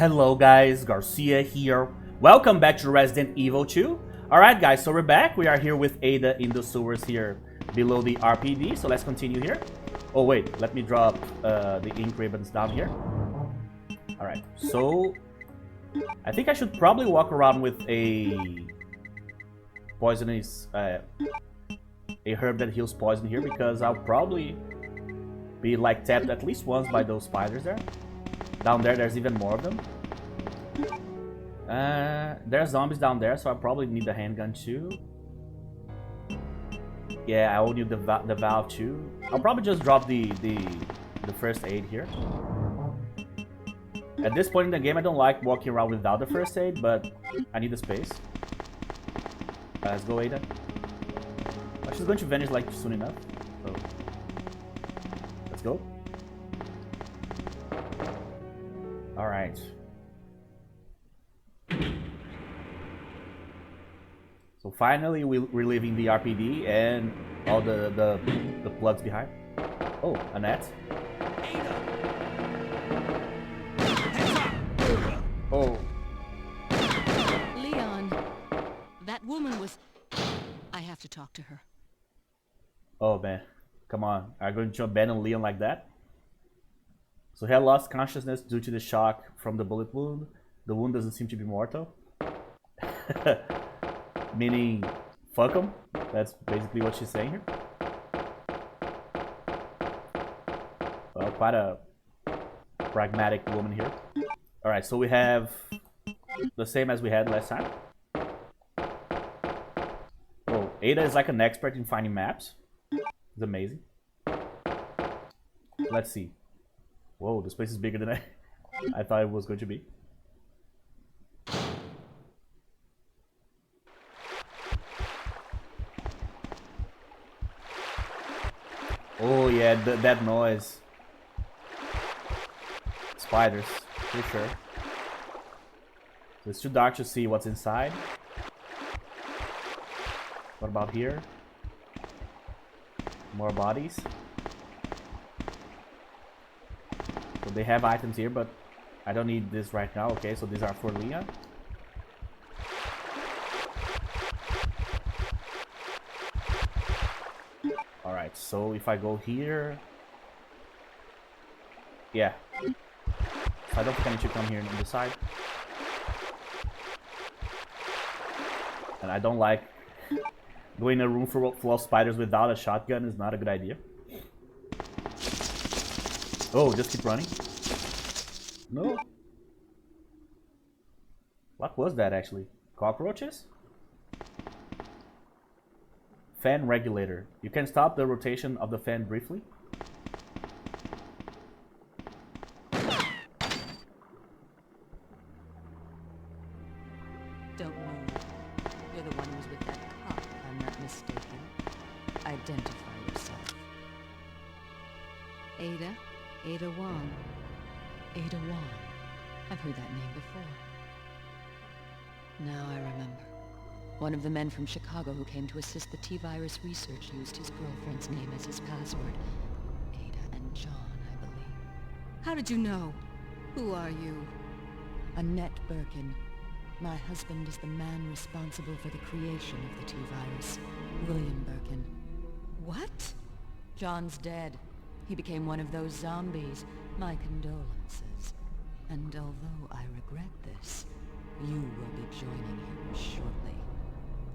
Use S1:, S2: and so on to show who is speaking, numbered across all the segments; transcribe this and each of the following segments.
S1: Hello guys, Garcia here. Welcome back to Resident Evil 2. Alright guys, so we're back. We are here with Ada in the sewers here below the RPD. So let's continue here. Oh wait, let me drop the ink ribbons down here. Alright, so I think I should probably walk around with a poisonous, a herb that heals poison here, because I'll probably be like tapped at least once by those spiders there. Down there, there's even more of them. There's zombies down there, so I probably need the handgun too. Yeah, I will need the valve too. I'll probably just drop the first aid here. At this point in the game, I don't like walking around without the first aid, but I need the space. Let's go, Ada. She's going to vanish like soon enough. So let's go. Alright. So finally we're leaving the RPD and all the plugs behind. Oh, Annette. Oh.
S2: Leon, that woman was... I have to talk to her.
S1: Oh man, come on. Are you going to abandon Leon like that? So he had lost consciousness due to the shock from the bullet wound. The wound doesn't seem to be mortal. Meaning, fuck him. That's basically what she's saying here. Well, quite a pragmatic woman here. Alright, so we have the same as we had last time. Oh, Ada is like an expert in finding maps. It's amazing. Let's see. Whoa, this place is bigger than I thought it was going to be. Oh yeah, that noise. Spiders, for sure. So it's too dark to see what's inside. What about here? More bodies. So they have items here, but I don't need this right now. Okay, so these are for Leon. Alright, so if I go here... Yeah. I don't think I need to come here on the side. And I don't like... Going in a room full of spiders without a shotgun is not a good idea. Oh, just keep running. No. What was that actually? Cockroaches? Fan regulator. You can stop the rotation of the fan briefly.
S2: Don't move. You're the one who was with that cop, if I'm not mistaken. Identify yourself. Ada? Ada Wong. Ada Wong. I've heard that name before. Now I remember. One of the men from Chicago who came to assist the T-virus research used his girlfriend's name as his password. Ada and John, I believe. How did you know? Who are you? Annette Birkin. My husband is the man responsible for the creation of the T-virus. William Birkin. What? John's dead. He became one of those zombies. My condolences. And although I regret this, you will be joining him shortly.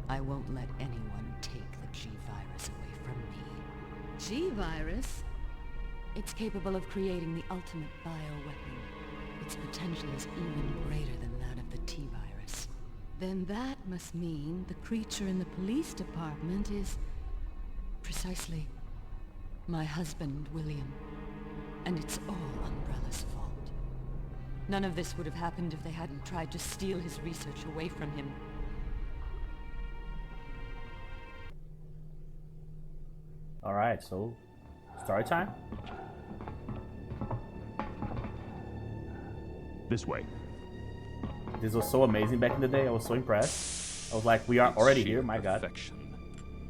S2: I won't let anyone take the G-virus away from me. G-virus? It's capable of creating the ultimate bioweapon. Its potential is even greater than that of the T-virus. Then that must mean the creature in the police department is... precisely... my husband, William. And it's all Umbrella's fault. None of this would have happened if they hadn't tried to steal his research away from him.
S1: Alright, so story time.
S3: This way.
S1: This was so amazing back in the day. I was so impressed. I was like, we are already here, my god.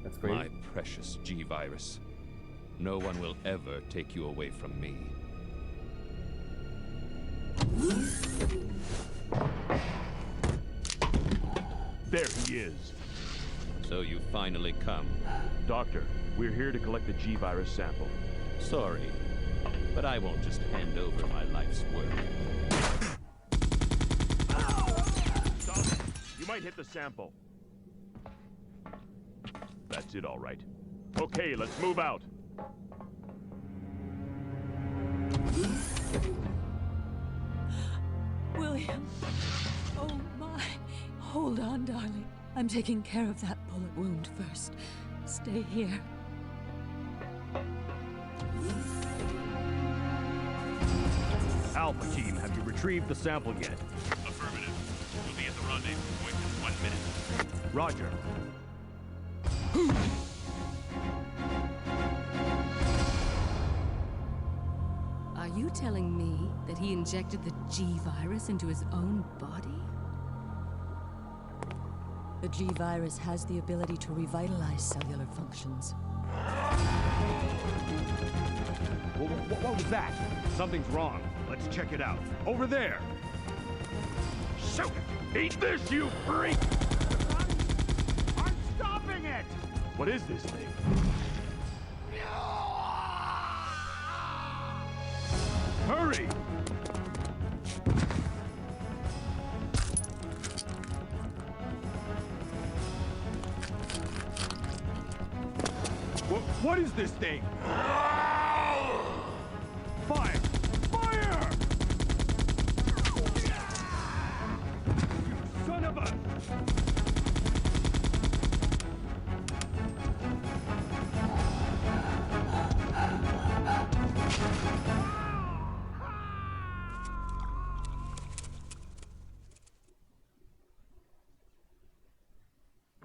S1: That's great.
S4: My precious G-virus. No one will ever take you away from me.
S3: There he is.
S4: So you finally come.
S3: Doctor, we're here to collect the G-Virus sample.
S4: Sorry, but I won't just hand over my life's work.
S3: Stop it. You might hit the sample. That's it, all right. Okay, let's move out.
S5: William. Oh my. Hold on, darling. I'm taking care of that bullet wound first. Stay here.
S3: Alpha team, have you retrieved the sample yet?
S6: Affirmative. We'll be at the rendezvous point in 1 minute.
S3: Roger.
S5: Are you telling me that he injected the G-Virus into his own body? The G-Virus has the ability to revitalize cellular functions.
S3: What was that? Something's wrong. Let's check it out. Over there! Shoot it! Eat this, you freak! I'm stopping it! What is this thing? Hurry! What is this thing? Fire! Fire! You son of a...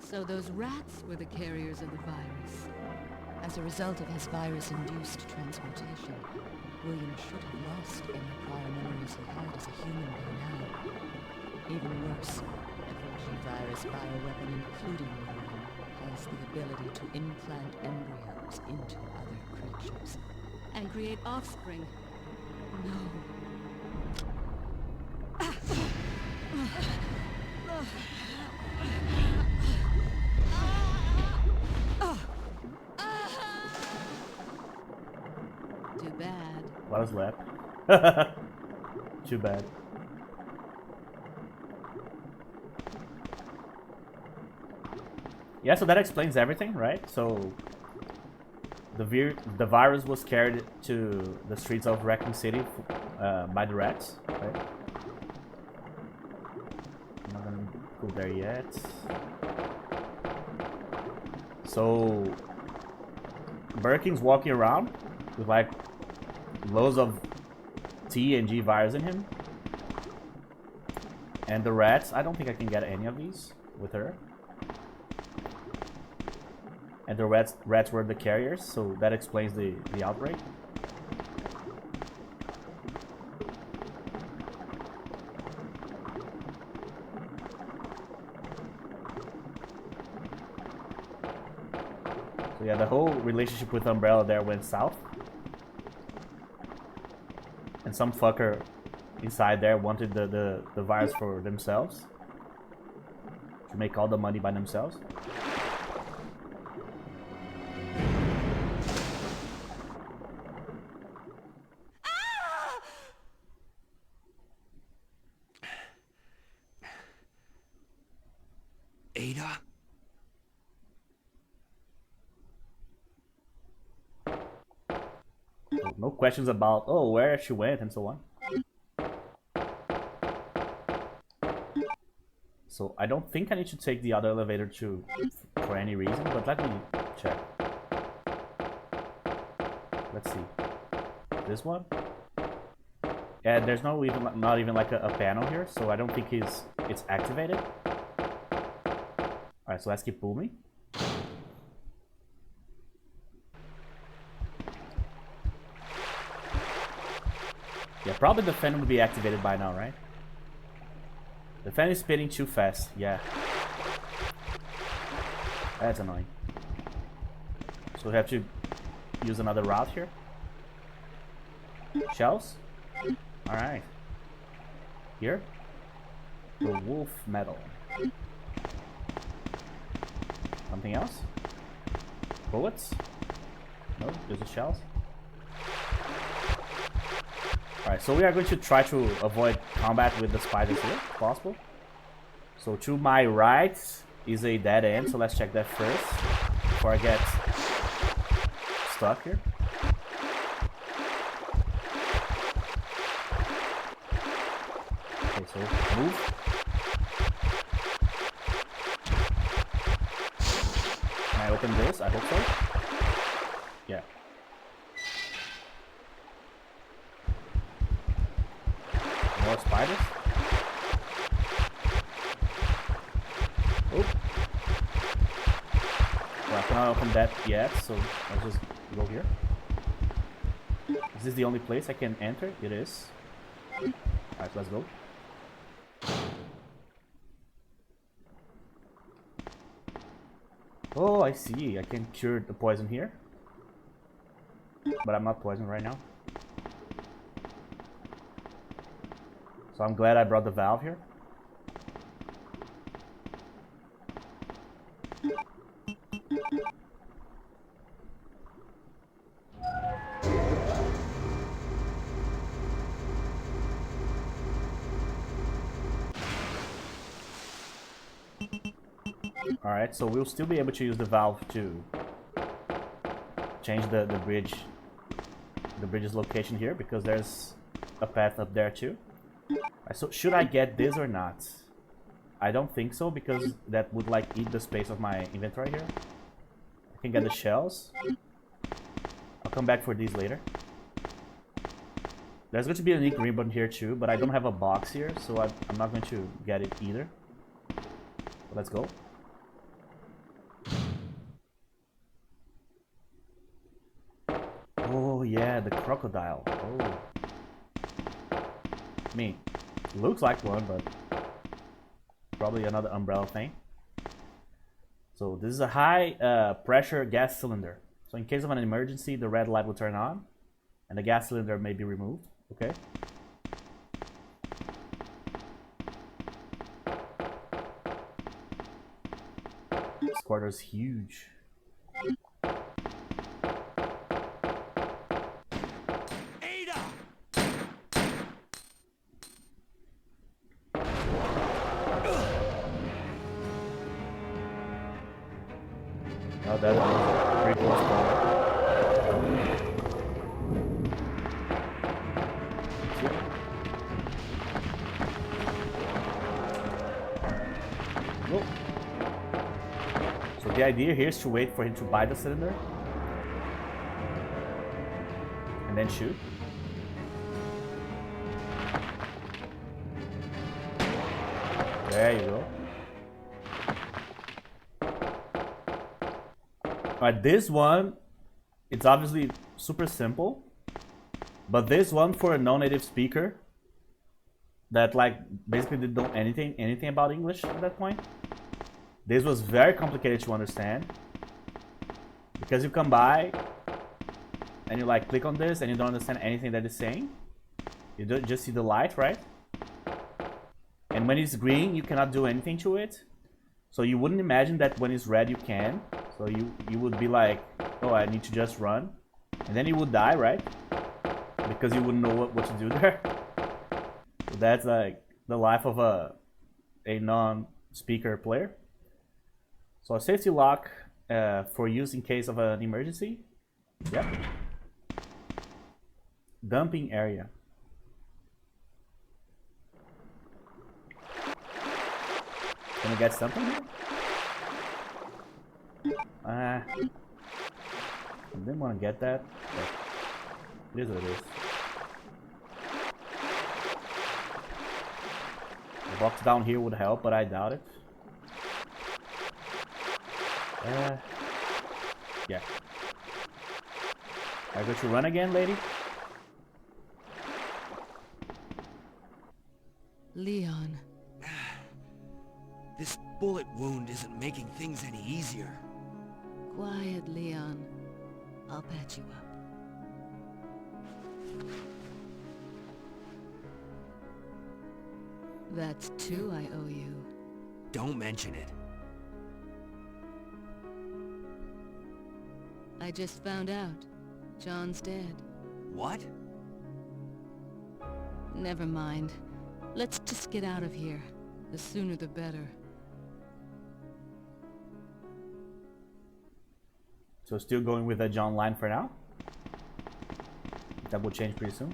S2: So those rats were the carriers of the virus. As a result of his virus-induced transmutation, William should have lost any prior memories he had as a human by now. Even worse, every G-Virus bioweapon, including William, has the ability to implant embryos into other creatures. And create offspring. No. Too bad.
S1: What was left? Too bad. Yeah, so that explains everything, right? So the virus was carried to the streets of Raccoon City by the rats, right? I'm not gonna go there yet. So Birkin's walking around with like loads of T and G virus in him. And the rats, I don't think I can get any of these with her. And the rats were the carriers, so that explains the outbreak. So yeah, the whole relationship with Umbrella there went south. And some fucker inside there wanted the virus for themselves. To make all the money by themselves.
S6: Ada?
S1: No questions about, oh, where she went and so on. So I don't think I need to take the other elevator for any reason, but let me check. Let's see. This one? Yeah, there's not even like a panel here, so I don't think it's activated. Alright, so let's keep moving. Yeah, probably the fan would be activated by now, right? The fan is spinning too fast, yeah. That's annoying. So we have to use another route here. Shells? Alright. Here? The wolf metal. Something else? Bullets? No, just the shells. Alright, so we are going to try to avoid combat with the spiders here, if possible. So to my right is a dead end, so let's check that first before I get stuck here. Okay, so move. Can I open this? I hope so. Yeah. More spiders. Oh. Well, I cannot open that yet, so let's just go here. Is this the only place I can enter? It is. Alright, let's go. Oh, I see. I can cure the poison here. But I'm not poisoned right now. So I'm glad I brought the valve here. Alright, so we'll still be able to use the valve to change the bridge's location here, because there's a path up there too. Right, so should I get this or not? I don't think so, because that would like eat the space of my inventory here. I can get the shells. I'll come back for these later. There's going to be a unique ribbon here too, but I don't have a box here, so I'm not going to get it either. So let's go. Oh yeah, the crocodile. Oh. I mean, looks like one, but probably another umbrella thing. So this is a high pressure gas cylinder. So in case of an emergency, the red light will turn on and the gas cylinder may be removed. Okay. This quarter is huge. Oh, that was a pretty close call. Whoa. So the idea here is to wait for him to buy the cylinder and then shoot. There you go. Alright, this one, it's obviously super simple, but this one for a non-native speaker that like basically didn't know anything about English at that point, this was very complicated to understand, because you come by and you like click on this and you don't understand anything that it's saying. You don't just see the light, right? And when it's green, you cannot do anything to it. So you wouldn't imagine that when it's red you can. So you would be like, oh, I need to just run. And then you would die, right? Because you wouldn't know what to do there. So that's like the life of a non-speaker player. So a safety lock for use in case of an emergency. Yep. Dumping area. Can we get something here? I didn't want to get that, but it is what it is. A box down here would help, but I doubt it. Yeah. Are you going to run again, lady?
S2: Leon.
S7: This bullet wound isn't making things any easier.
S2: Quiet, Leon. I'll patch you up. That's two I owe you.
S7: Don't mention it.
S2: I just found out. John's dead.
S7: What?
S2: Never mind. Let's just get out of here. The sooner the better.
S1: So still going with that John line for now. That will change pretty soon.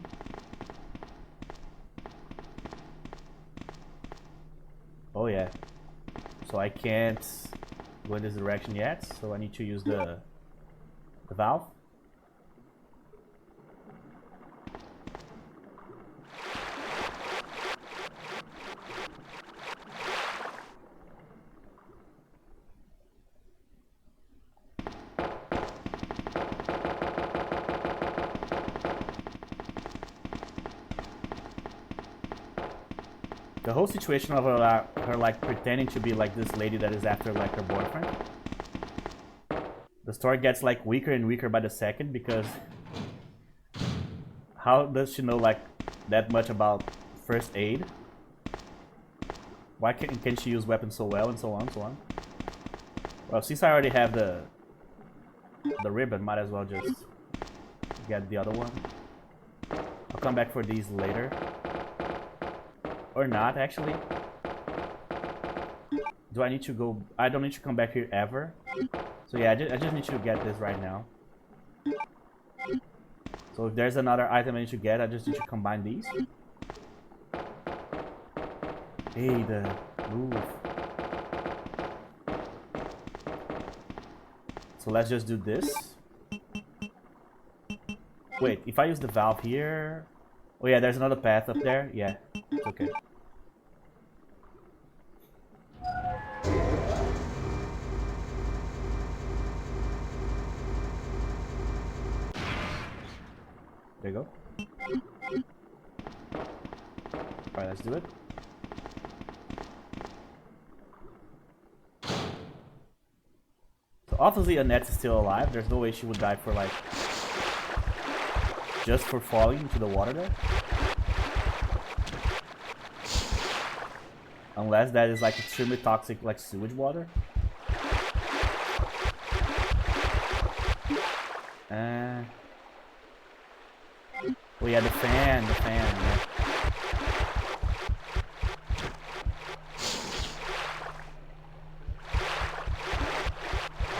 S1: Oh yeah. So I can't go in this direction yet, so I need to use the valve. The whole situation of her like pretending to be like this lady that is after like her boyfriend. The story gets like weaker and weaker by the second, because how does she know like that much about first aid? Why can she use weapons so well, and so on, so on? Well, since I already have the ribbon, might as well just get the other one. I'll come back for these later. Or not, actually. Do I need to go? I don't need to come back here ever. So yeah, I just need to get this right now. So if there's another item I need to get, I just need to combine these. Hey, the move. So let's just do this. Wait, if I use the valve here... Oh yeah, there's another path up there. Yeah, it's okay. There you go. Alright, let's do it. So obviously Annette is still alive. There's no way she would die for like... just for falling into the water there. Unless that is like extremely toxic, like sewage water. Oh yeah, the fan, yeah.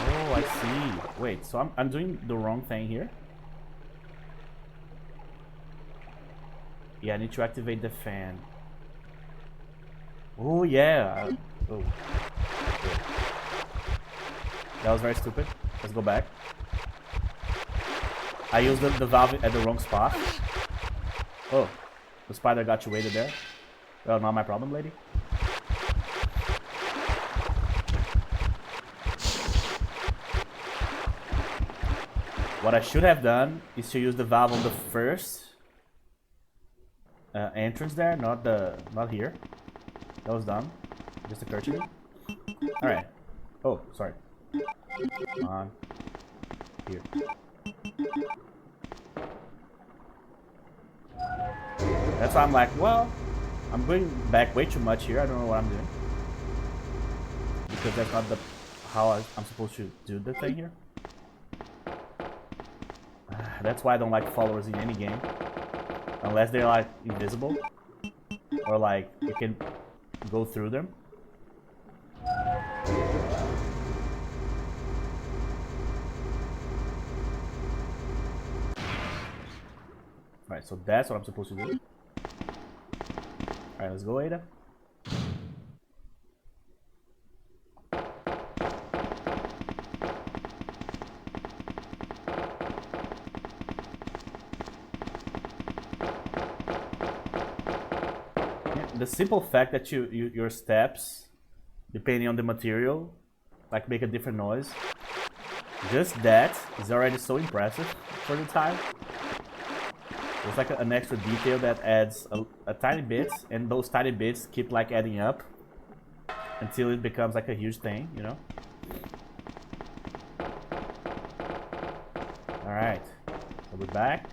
S1: Oh, I see. Wait, so I'm doing the wrong thing here. Yeah, I need to activate the fan. Oh yeah. Oh. That was very stupid. Let's go back. I used the valve at the wrong spot. Oh, the spider got you weighted there. Well, not my problem, lady. What I should have done is to use the valve on the first entrance there, not here. That was dumb. Just occurred to me. All right. Oh, sorry. Come on. Here. That's why I'm like, well, I'm going back way too much here. I don't know what I'm doing. Because that's not how I'm supposed to do the thing here. That's why I don't like followers in any game. Unless they're like invisible. Or like you can go through them. Alright, so that's what I'm supposed to do. Alright, let's go, Ada. The simple fact that your steps, depending on the material, like make a different noise. Just that is already so impressive for the time. It's like an extra detail that adds a tiny bit, and those tiny bits keep like adding up until it becomes like a huge thing, you know? Alright, so we're back.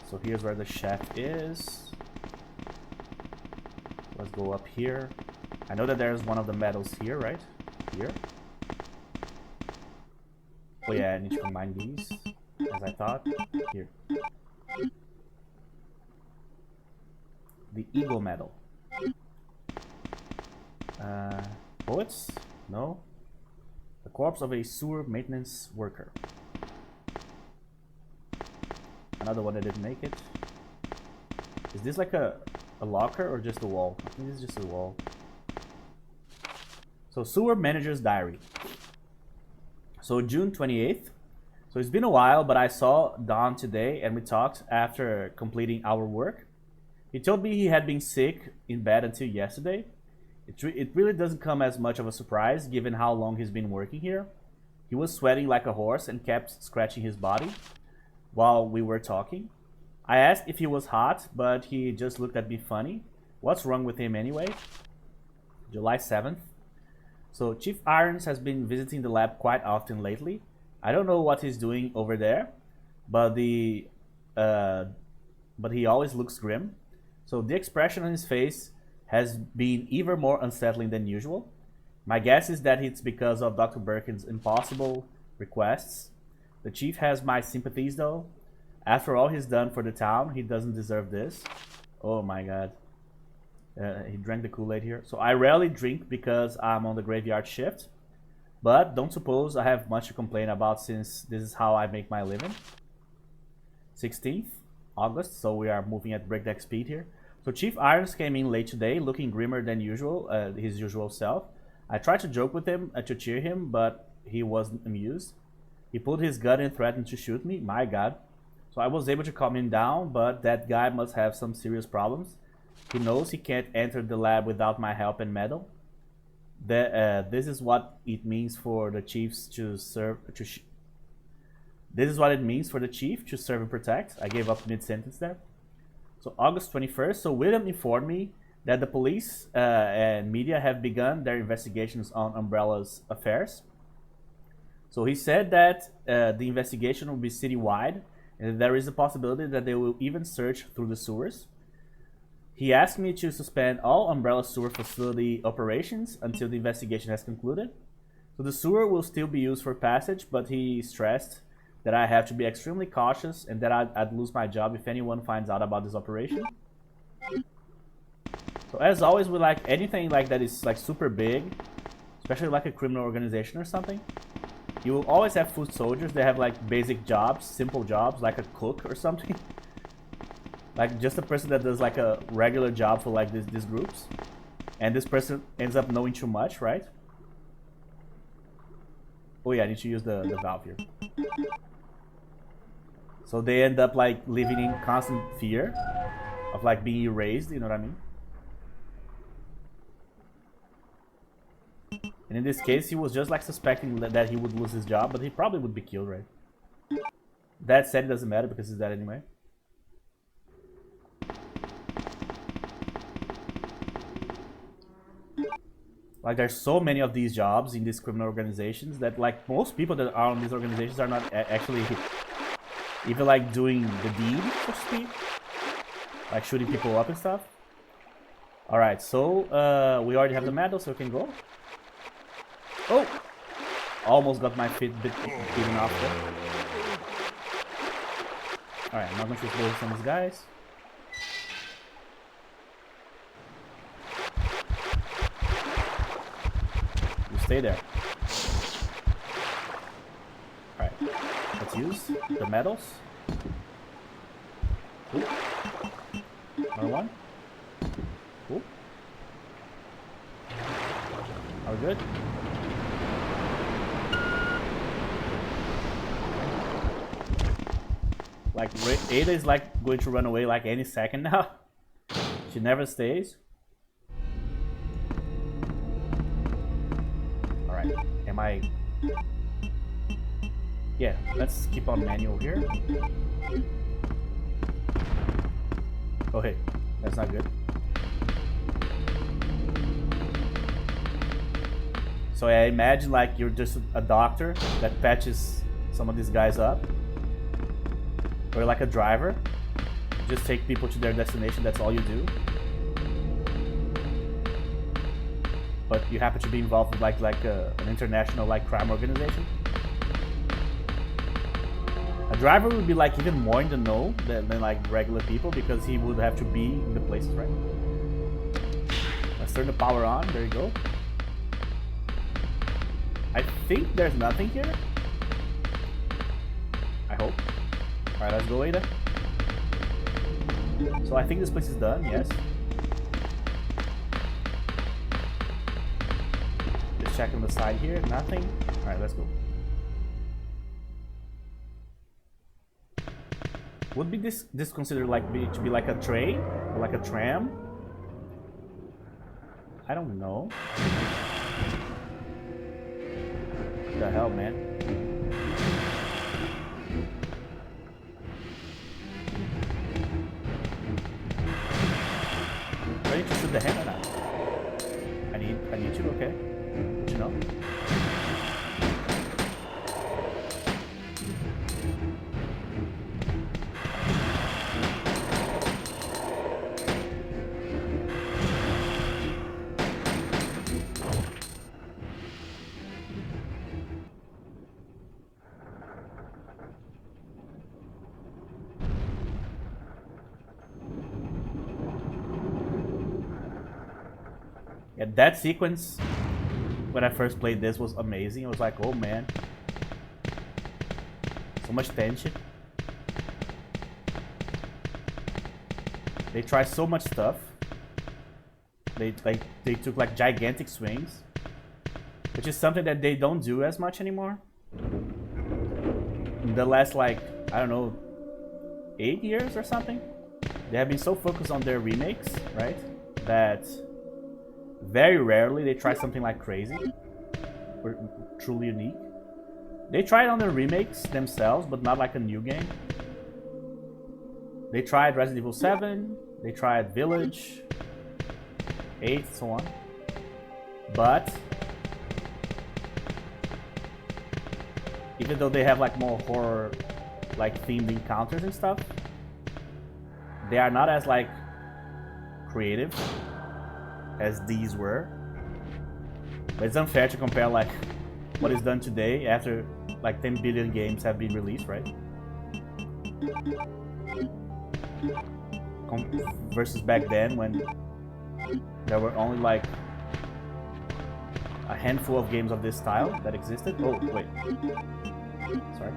S1: So here's where the shaft is. Let's go up here. I know that there's one of the metals here, right? Here. Oh yeah, I need to combine these, as I thought. Here. The Eagle Medal. Bullets? No. The corpse of a sewer maintenance worker. Another one that didn't make it. Is this like a locker or just a wall? I think this is just a wall. So sewer manager's diary. So June 28th. So it's been a while, but I saw Don today and we talked after completing our work. He told me he had been sick in bed until yesterday. It really doesn't come as much of a surprise given how long he's been working here. He was sweating like a horse and kept scratching his body while we were talking. I asked if he was hot, but he just looked at me funny. What's wrong with him anyway? July 7th. So Chief Irons has been visiting the lab quite often lately. I don't know what he's doing over there, but he always looks grim. So the expression on his face has been even more unsettling than usual. My guess is that it's because of Dr. Birkin's impossible requests. The chief has my sympathies though. After all he's done for the town, he doesn't deserve this. Oh my god. He drank the Kool-Aid here. So I rarely drink because I'm on the graveyard shift. But don't suppose I have much to complain about since this is how I make my living. 16th August, so we are moving at breakneck speed here. So Chief Irons came in late today, looking grimmer than usual, his usual self. I tried to joke with him to cheer him, but he wasn't amused. He pulled his gun and threatened to shoot me. My god. So I was able to calm him down, but that guy must have some serious problems. He knows he can't enter the lab without my help and medal. This is what it means for the chiefs to serve. This is what it means for the chief to serve and protect. I gave up mid-sentence there. So August 21st. So William informed me that the police and media have begun their investigations on Umbrella's affairs. So he said that the investigation will be citywide, and there is a possibility that they will even search through the sewers. He asked me to suspend all Umbrella sewer facility operations until the investigation has concluded. So the sewer will still be used for passage, but he stressed that I have to be extremely cautious and that I'd lose my job if anyone finds out about this operation. So as always, with like anything like that is like super big, especially like a criminal organization or something, you will always have foot soldiers that have like basic jobs, simple jobs, like a cook or something. Like just a person that does like a regular job for like these groups, and this person ends up knowing too much, right? Oh yeah, I need to use the valve here. So they end up like living in constant fear of like being erased, you know what I mean? And in this case, he was just like suspecting that he would lose his job, but he probably would be killed, right? That said, it doesn't matter because he's dead anyway. Like there's so many of these jobs in these criminal organizations that like most people that are on these organizations are not actually even like doing the deed, so to speak. Like shooting people up and stuff. Alright, so we already have the medal, so we can go. Oh! Almost got my feet beaten off there. Alright, I'm not gonna shoot bullets on these guys. You stay there. Alright, let's use the medals. Cool. Another one. Cool. Are we good? Like Ada is like going to run away like any second now. She never stays. Alright, am I... Yeah, let's keep on manual here. Oh hey, that's not good. So I imagine like you're just a doctor that patches some of these guys up. Or like a driver. Just take people to their destination, that's all you do. But you happen to be involved with like an international like crime organization. driver would be like even more in the know than like regular people because he would have to be in the places, right? Let's turn the power on. There you go. I think there's nothing here. I hope. Alright, let's go, Ada. So I think this place is done, yes. Just check on the side here, nothing. Alright, let's go. Would be this considered like to be like a train or like a tram? I don't know. What the hell, man? Do I need to shoot the hand or not? I need to, okay. Good to know. Yeah, that sequence when I first played this was amazing. I was like, oh man, so much tension. They try so much stuff. They took like gigantic swings, which is something that they don't do as much anymore. In the last like, I don't know, 8 years or something, they have been so focused on their remakes, right, that very rarely they try something like crazy or truly unique. They tried on the remakes themselves, but not like a new game. They tried Resident Evil 7, they tried Village, 8, so on. But even though they have like more horror like themed encounters and stuff, they are not as like creative as these were. But it's unfair to compare like what is done today after like 10 billion games have been released, right? Versus back then when there were only like a handful of games of this style that existed. Oh, wait. Sorry.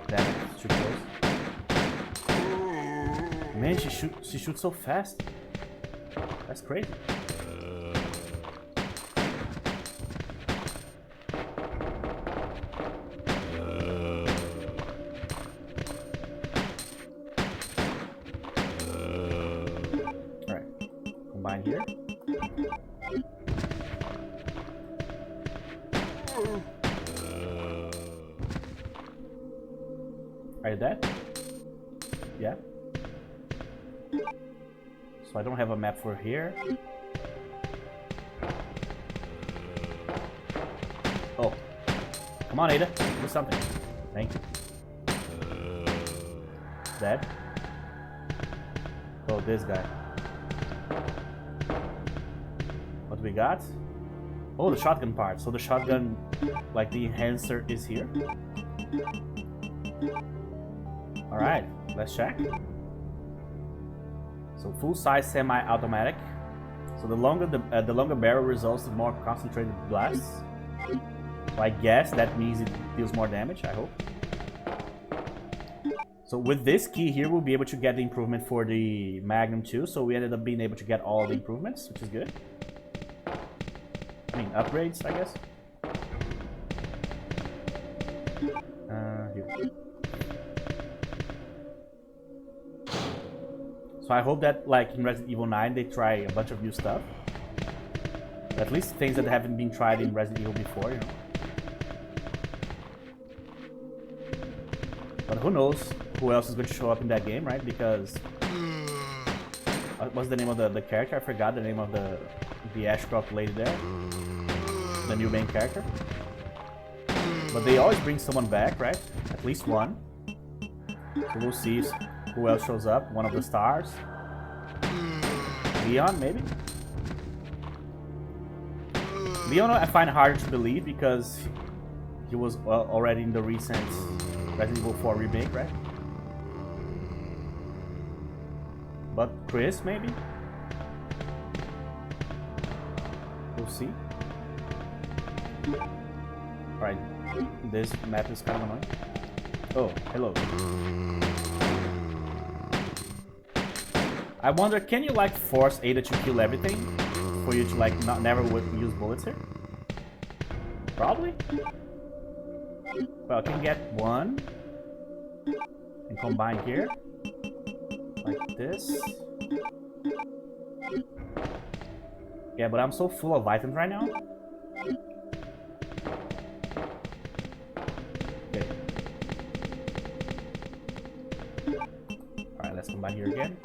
S1: Damn it, it's too close. Man, she shoots so fast. That's crazy. Alright. Combine here. Are you dead? Yeah. So I don't have a map for here. Oh. Come on, Ada. Do something. Thank you. Dead. Oh, this guy. What do we got? Oh, the shotgun part. So the shotgun, like the enhancer, is here. Alright, let's check. So full-size semi-automatic. So the longer barrel results in more concentrated blasts. So I guess that means it deals more damage, I hope. So with this key here, we'll be able to get the improvement for the Magnum too. So we ended up being able to get all the improvements, which is good. I mean, upgrades, I guess. Here. So I hope that, like in Resident Evil 9, they try a bunch of new stuff. At least things that haven't been tried in Resident Evil before, you know. But who knows who else is going to show up in that game, right? Because what's the name of the character? I forgot the name of the Ashcroft lady there. The new main character. But they always bring someone back, right? At least one. So we'll see who else shows up. One of the S.T.A.R.S. Leon, maybe? Leon I find harder to believe because he was already in the recent Resident Evil 4 remake, right? But Chris, maybe? We'll see. Alright, this map is kind of annoying. Oh, hello. I wonder, can you like force Ada to kill everything? For you to like never use bullets here? Probably? Well, I can get one. And combine here. Like this. Yeah, but I'm so full of items right now. Okay. Alright, let's combine here again.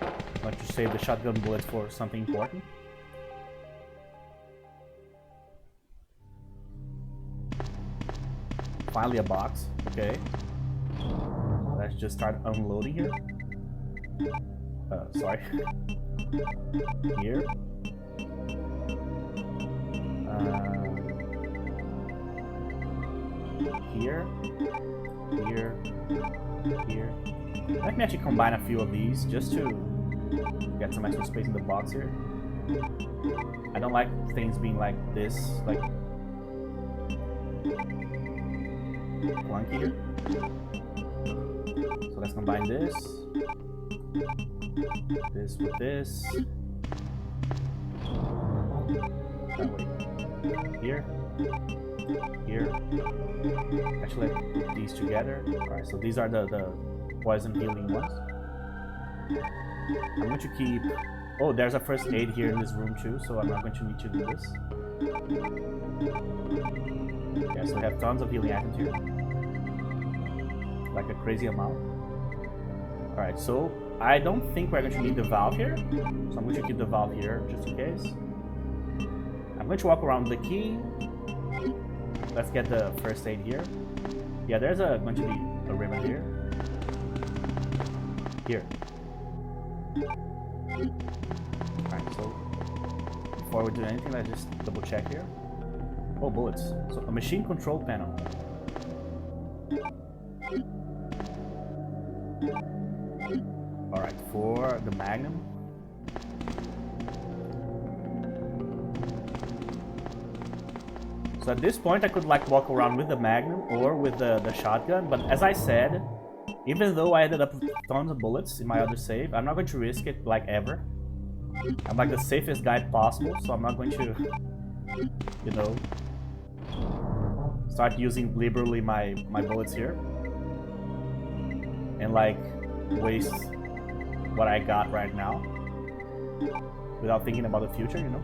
S1: I want to save the shotgun bullets for something important. Finally a box. Okay. Let's just start unloading here. Sorry. Here. Here. Here. Here. Let me actually combine a few of these just to get some extra space in the box here. I don't like things being like this, like clunky here. So let's combine this with this. That way. Here. Here. Actually, let's put these together. Alright, so these are the poison healing ones. I'm going to keep... Oh, there's a first aid here in this room too, so I'm not going to need to do this. Yeah, so we have tons of healing items here. Like a crazy amount. Alright, so I don't think we're going to need the valve here. So I'm going to keep the valve here just in case. I'm going to walk around the key. Let's get the first aid here. Yeah, there's going to be a ribbon here. Here. Alright, so before we do anything, let's just double check here. Oh, bullets. So a machine control panel. Alright, for the Magnum. So at this point I could like walk around with the Magnum or with the shotgun, but as I said, even though I ended up with tons of bullets in my other save, I'm not going to risk it like ever. I'm like the safest guy possible, so I'm not going to, you know, start using liberally my bullets here. And like waste what I got right now without thinking about the future, you know.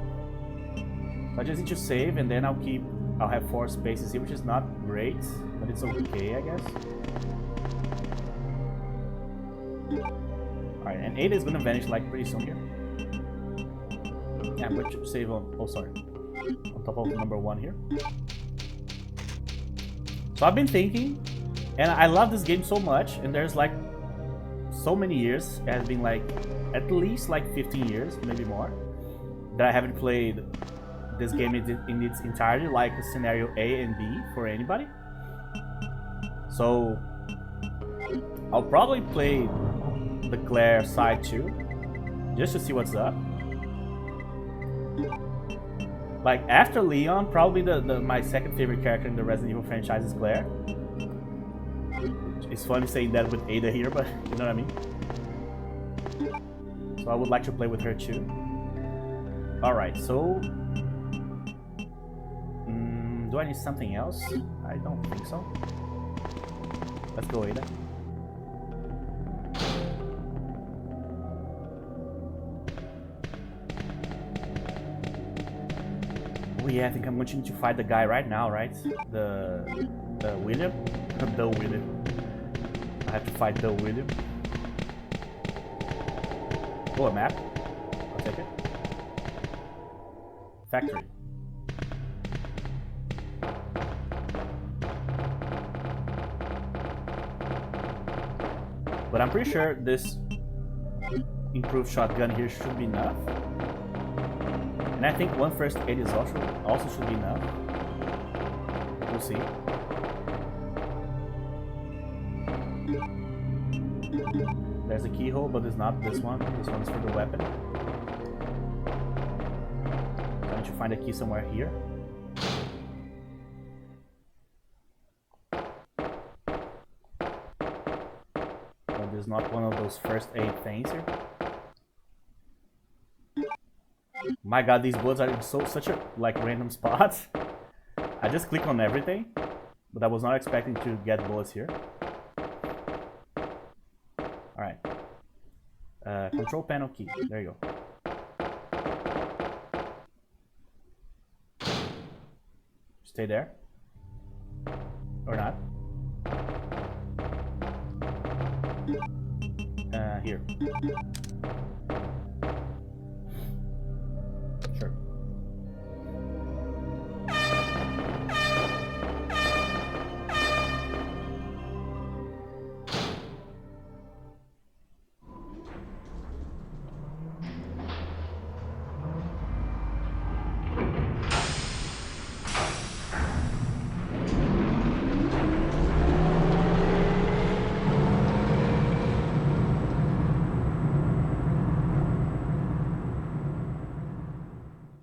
S1: So I just need to save and then I'll have 4 spaces here, which is not great, but it's okay, I guess. Alright, and Ada is gonna vanish like pretty soon here. Yeah, I'm going to save on, oh sorry, on top of number 1 here. So I've been thinking, and I love this game so much, and there's like so many years, it has been like at least like 15 years, maybe more, that I haven't played this game in its entirety, like scenario A and B for anybody. So I'll probably play the Claire side too, just to see what's up. Like after Leon, probably my second favorite character in the Resident Evil franchise is Claire. It's funny saying that with Ada here, but you know what I mean. So I would like to play with her too. Alright, so do I need something else? I don't think so. Let's go, Ada. Oh yeah, I think I'm going to need to fight the guy right now, right? The William? The William. I have to fight the William. Oh, a map. I'll take it. Factory. But I'm pretty sure this improved shotgun here should be enough. And I think one first aid is also should be enough. We'll see. There's a keyhole, but it's not this one. This one's for the weapon. I need to find a key somewhere here. But there's not one of those first aid things here. My god, these bullets are in such a like random spots. I just click on everything, but I was not expecting to get bullets here. Alright. Control panel key. There you go. Stay there. Or not. Here. Sure.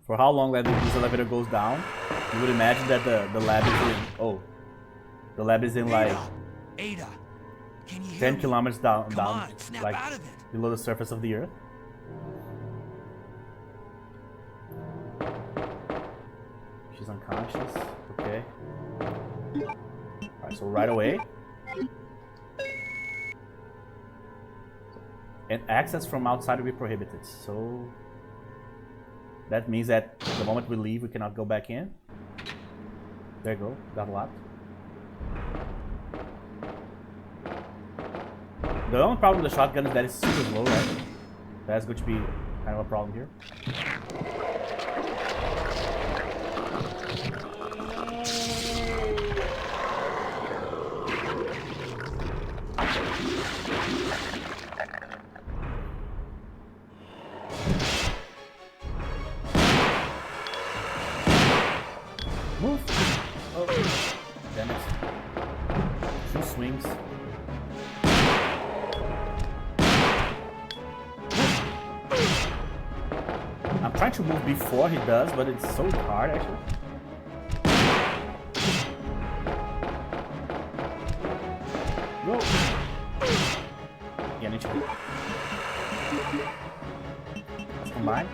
S1: For how long that this elevator goes down, you would imagine that the lab is in... Oh. The lab is in like...
S7: Ada, can you hear
S1: 10
S7: me?
S1: kilometers down,
S7: Come on, snap
S1: like
S7: out of it.
S1: below the surface of the earth. She's unconscious. Okay. Alright, so right away. And access from outside will be prohibited. So that means that the moment we leave, we cannot go back in. There you go. Got locked. The only problem with the shotgun is that it's super low, right? That's going to be kind of a problem here. Move! Oh, damn it. 2 swings. I'm trying to move before he does, but it's so hard actually. Go! Yeah, I need to... Let's combine.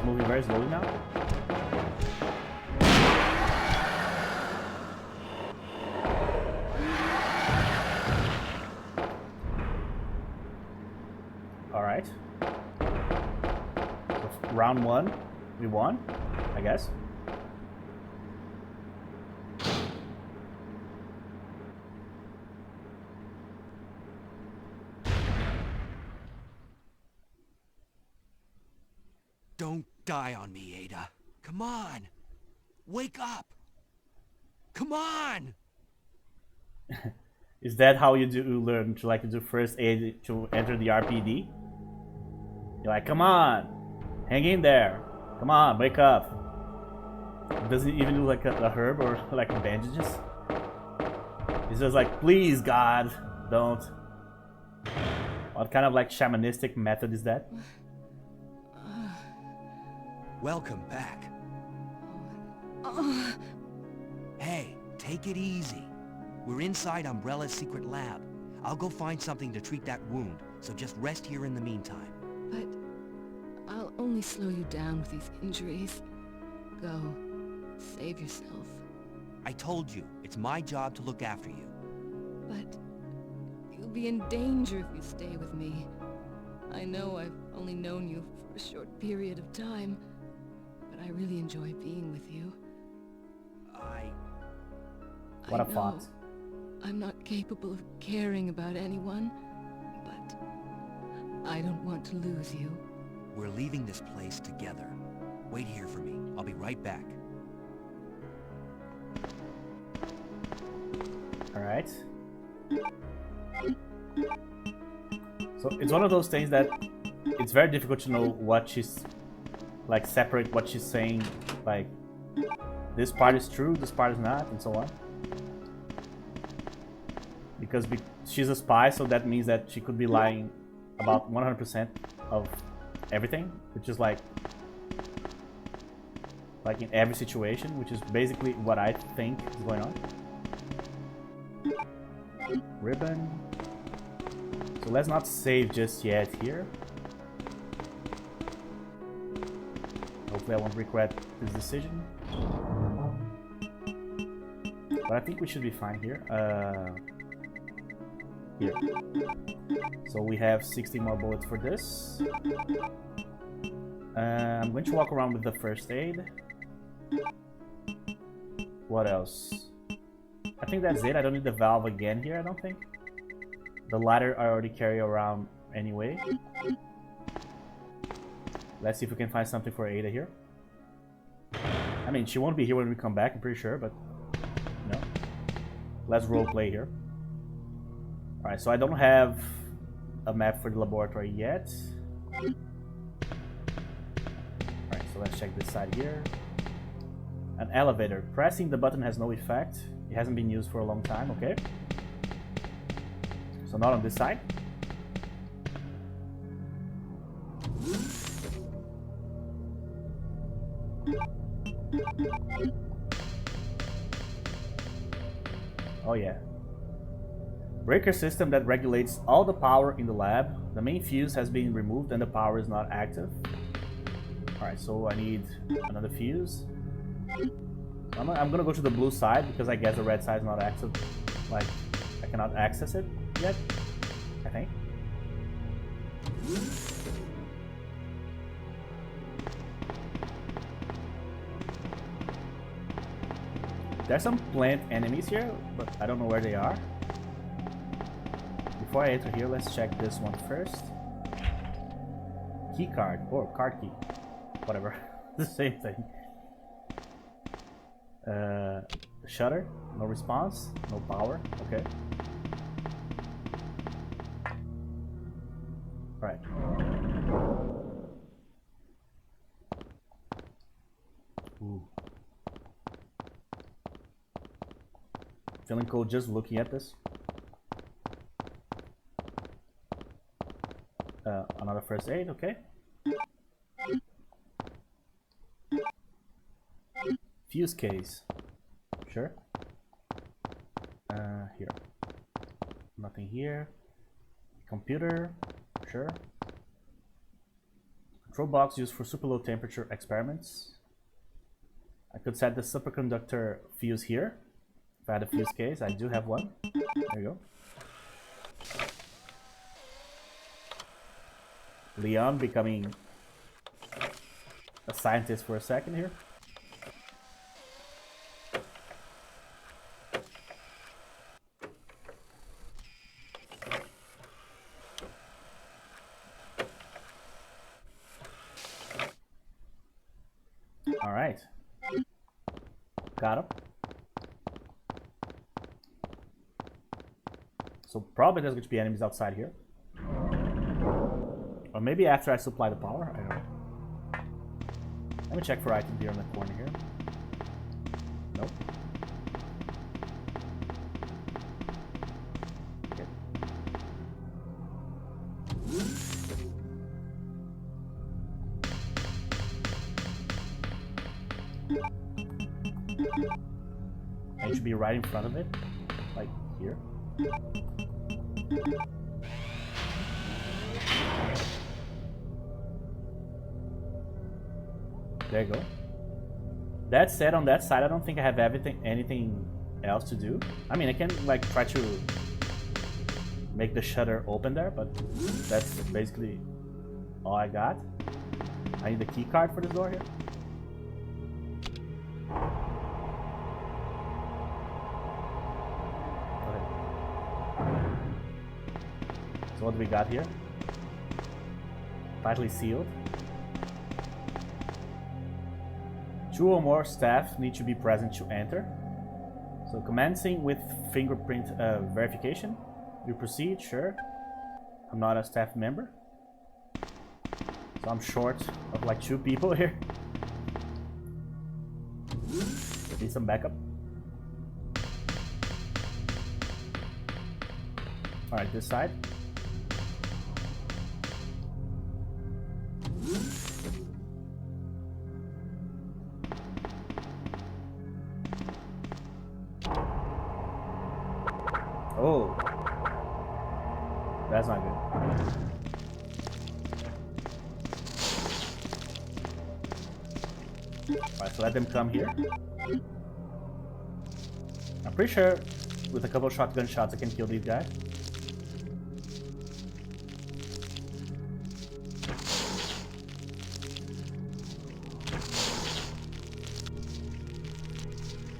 S1: Moving very slowly now. Alright. So round 1, we won, I guess.
S7: Don't die on me, Ada. Come on. Wake up. Come on.
S1: Is that how you learn to like to do first aid to enter the RPD? You're like, come on, hang in there. Come on, wake up. Does it even do like a herb or like bandages? It's just like, please God, don't. What kind of like shamanistic method is that?
S7: Welcome back. Hey, take it easy. We're inside Umbrella's secret lab. I'll go find something to treat that wound, so just rest here in the meantime.
S2: But I'll only slow you down with these injuries. Go. Save yourself.
S7: I told you, it's my job to look after you.
S2: But you'll be in danger if you stay with me. I know I've only known you for a short period of time, but I really enjoy being with you.
S1: What a thought.
S2: I'm not capable of caring about anyone, but I don't want to lose you.
S7: We're leaving this place together. Wait here for me. I'll be right back.
S1: Alright. So it's one of those things that it's very difficult to know what she's like, separate what she's saying, like this part is true, this part is not, and so on. Because she's a spy, so that means that she could be lying about 100% of everything, which is like in every situation, which is basically what I think is going on. Ribbon. So let's not save just yet here. Hopefully I won't regret this decision. But I think we should be fine here. Here. So we have 60 more bullets for this. I'm going to walk around with the first aid. What else? I think that's it. I don't need the valve again here, I don't think. The lighter I already carry around anyway. Let's see if we can find something for Ada here. I mean, she won't be here when we come back, I'm pretty sure, but no. Let's roleplay here. Alright, so I don't have a map for the laboratory yet. Alright, so let's check this side here. An elevator. Pressing the button has no effect. It hasn't been used for a long time, okay. So not on this side. Oh yeah. Breaker system that regulates all the power in the lab. The main fuse has been removed and the power is not active. Alright, so I need another fuse. I'm gonna go to the blue side because I guess the red side is not active. Like, I cannot access it yet, I think. There's some plant enemies here, but I don't know where they are. Before I enter here, let's check this one first. Key card, or card key, whatever, the same thing. Shutter, no response, no power, okay. Right. Ooh. Feeling cool just looking at this. Another first aid, okay. Fuse case. Sure. Here. Nothing here. Computer. Sure. Control box used for super low temperature experiments. I could set the superconductor fuse here. If I had a fuse case, I do have one. There you go. Leon becoming a scientist for a second here. All right. Got him. So probably there's going to be enemies outside here. Or maybe after I supply the power, I don't know. Let me check for items here in the corner here. Nope. Okay. And it should be right in front of it, like here. There you go. That said, on that side, I don't think I have anything else to do. I mean, I can like try to make the shutter open there, but that's basically all I got. I need the key card for this door here. Okay. So what do we got here? Tightly sealed. 2 or more staff need to be present to enter. So commencing with fingerprint verification. We proceed, sure. I'm not a staff member. So I'm short of like 2 people here. Need some backup. Alright, this side. Oh. That's not good. Alright, so let them come here. I'm pretty sure with a couple shotgun shots I can kill these guys.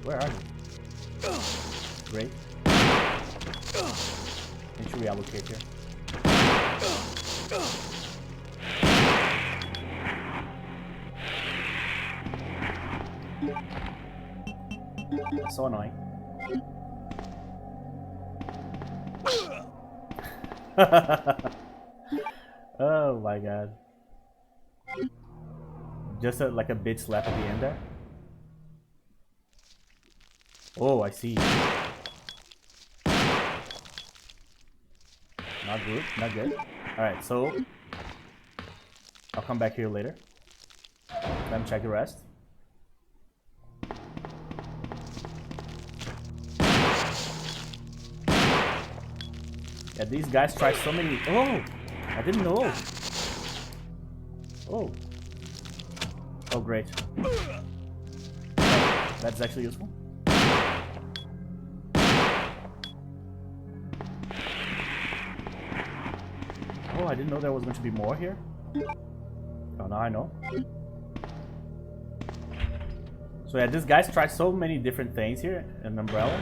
S1: Where are you? Great. Make sure we allocate here. That's so annoying. Oh my god. Just like a bitch slap at the end there. Oh, I see. Not good, not good. Alright, so I'll come back here later. Let me check the rest. Yeah, these guys try so many. Oh, I didn't know. Oh. Oh, great. That's actually useful. Oh, I didn't know there was going to be more here. Oh, now I know. So yeah, these guys try so many different things here. An umbrella.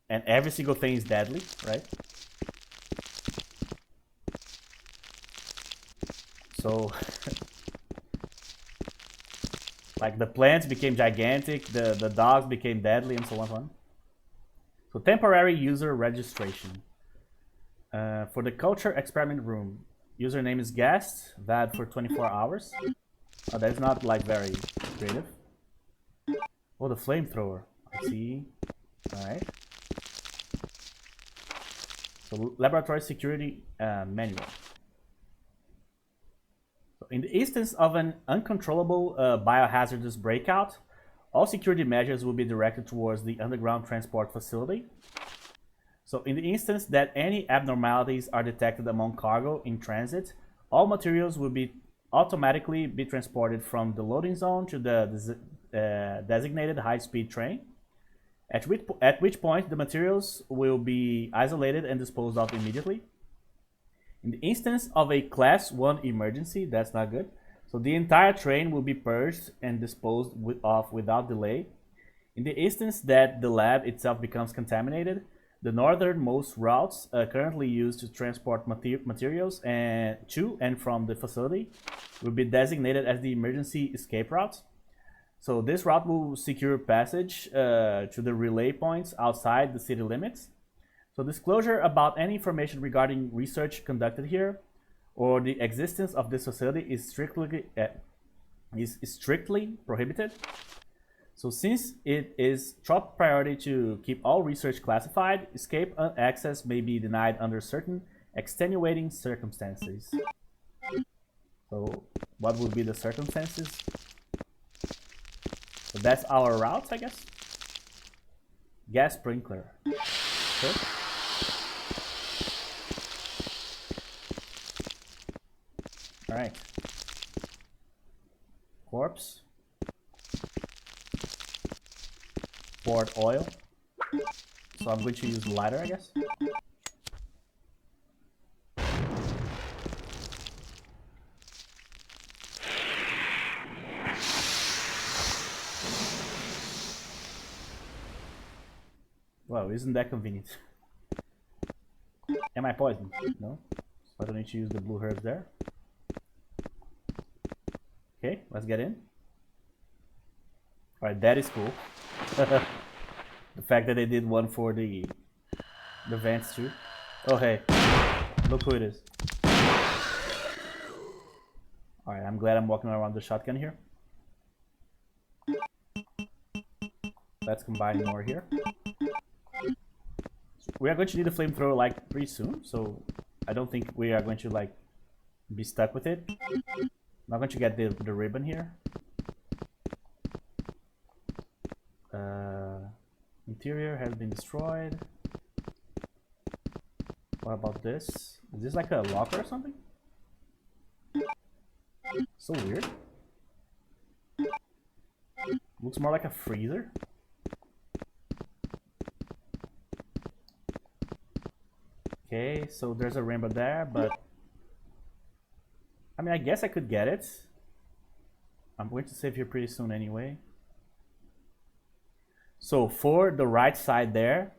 S1: And every single thing is deadly, right? So... like the plants became gigantic, the dogs became deadly, and so on. So temporary user registration. For the culture experiment room, username is guest, valid for 24 hours. Oh, that's not like very creative. Oh, the flamethrower. I see. Alright. So laboratory security manual. So in the instance of an uncontrollable biohazardous breakout, all security measures will be directed towards the underground transport facility. So in the instance that any abnormalities are detected among cargo in transit, all materials will be automatically be transported from the loading zone to the designated high-speed train, at which point the materials will be isolated and disposed of immediately. In the instance of a class 1 emergency, that's not good, so the entire train will be purged and disposed of without delay. In the instance that the lab itself becomes contaminated, the northernmost routes currently used to transport materials to and from the facility will be designated as the emergency escape routes. So this route will secure passage to the relay points outside the city limits. So disclosure about any information regarding research conducted here or the existence of this facility is strictly prohibited. So since it is top priority to keep all research classified, escape access may be denied under certain extenuating circumstances. So what would be the circumstances? So that's our route, I guess. Gas sprinkler. Sure. All right. Corpse. Poured oil. So I'm going to use lighter, I guess. Wow, isn't that convenient? Am I poisoned? No. So I don't need to use the blue herbs there. Okay, let's get in. Alright, that is cool. The fact that they did one for the vents too. Oh hey, look who it is. Alright, I'm glad I'm walking around the shotgun here. Let's combine more here. We are going to need a flamethrower like pretty soon, so I don't think we are going to like be stuck with it. I'm not going to get the ribbon here. Interior has been destroyed. What about this? Is this like a locker or something? So weird. Looks more like a freezer. Okay, so there's a rainbow there, but I mean, I guess I could get it. I'm going to save here pretty soon anyway. So for the right side there,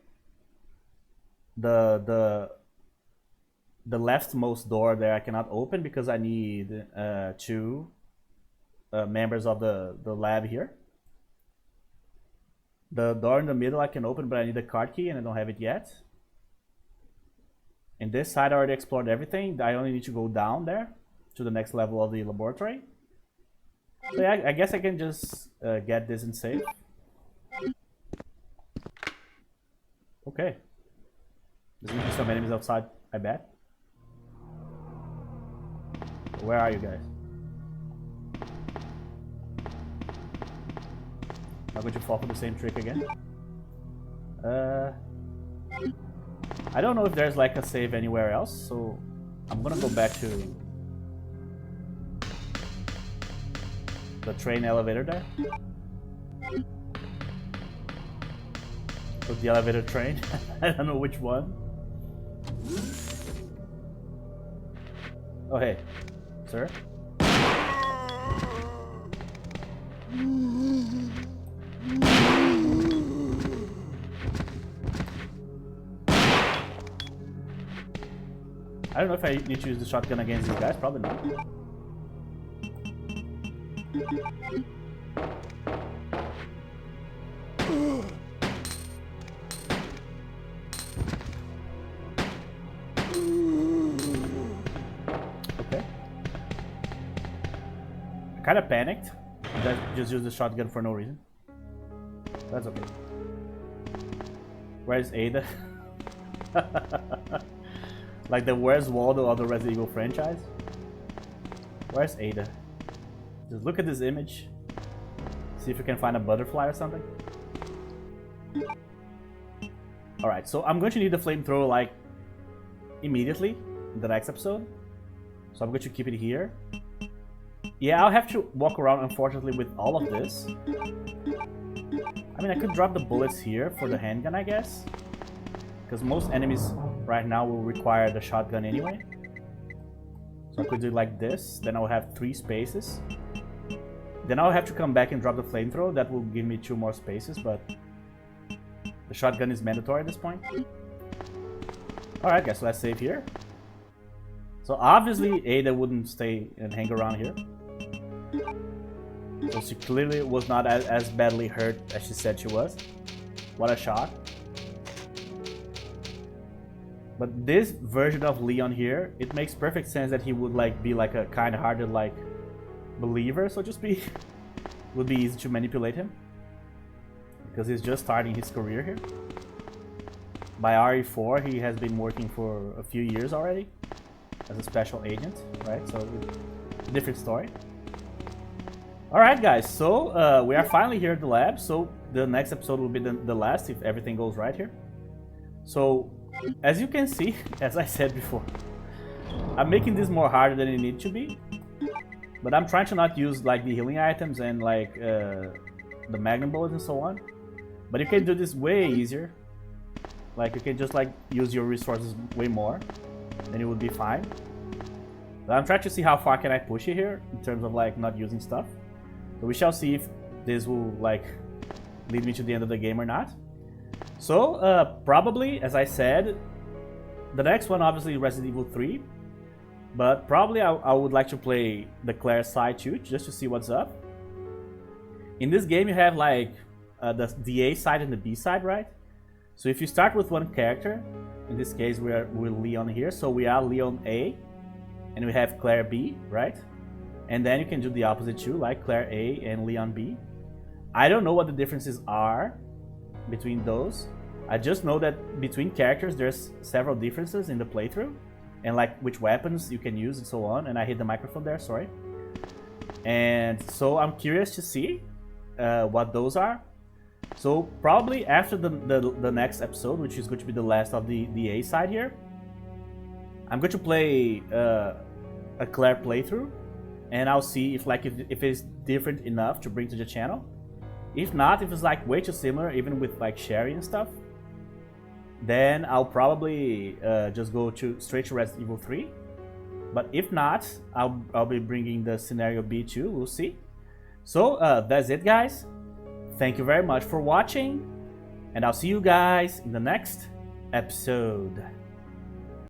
S1: the leftmost door there I cannot open because I need two members of the lab here. The door in the middle I can open, but I need a card key and I don't have it yet. In this side I already explored everything. I only need to go down there to the next level of the laboratory. So yeah, I guess I can just get this and save. Okay. There's gonna be some enemies outside, I bet. Where are you guys? Am I going to fall for the same trick again? I don't know if there's like a save anywhere else, so I'm gonna go back to the train elevator there. With the elevator train. I don't know which one. Oh hey, sir. I don't know if I need to use the shotgun against these guys, probably not. Okay. I kind of panicked. Just used the shotgun for no reason. That's okay. Where's Ada? Like the Where's Waldo of the Resident Evil franchise? Where's Ada? Just look at this image. See if you can find a butterfly or something. Alright, so I'm going to need the flamethrower like immediately in the next episode. So I'm going to keep it here. Yeah, I'll have to walk around unfortunately with all of this. I mean, I could drop the bullets here for the handgun, I guess. Because most enemies right now will require the shotgun anyway. So I could do it like this, then I'll have 3 spaces. Then I'll have to come back and drop the flamethrower, that will give me 2 more spaces, but the shotgun is mandatory at this point. Alright guys, so let's save here. So obviously Ada wouldn't stay and hang around here. So she clearly was not as badly hurt as she said she was. What a shock. But this version of Leon here, it makes perfect sense that he would like be like a kind-hearted like believer, so just be would be easy to manipulate him because he's just starting his career here. By RE4 he has been working for a few years already as a special agent, right? So different story. Alright guys, so we are finally here at the lab, so the next episode will be the last if everything goes right here. So as you can see, as I said before, I'm making this more harder than it needs to be. But I'm trying to not use like the healing items and like the magnum bullets and so on. But you can do this way easier. Like you can just like use your resources way more, and it would be fine. But I'm trying to see how far can I push it here in terms of like not using stuff. So we shall see if this will like lead me to the end of the game or not. So probably, as I said, the next one obviously Resident Evil 3. But probably I would like to play the Claire side too, just to see what's up. In this game you have like the A side and the B side, right? So if you start with one character, in this case we're Leon here, so we are Leon A, and we have Claire B, right? And then you can do the opposite too, like Claire A and Leon B. I don't know what the differences are between those. I just know that between characters there's several differences in the playthrough, and like which weapons you can use and so on. And I hit the microphone there, sorry. And so I'm curious to see what those are. So probably after the next episode, which is going to be the last of the A side here, I'm going to play a Claire playthrough, and I'll see if it's different enough to bring to the channel. If not, if it's like way too similar, even with like Sherry and stuff, then I'll probably just go straight to Resident Evil 3. But if not, I'll be bringing the scenario B too. We'll see. So that's it, guys. Thank you very much for watching, and I'll see you guys in the next episode.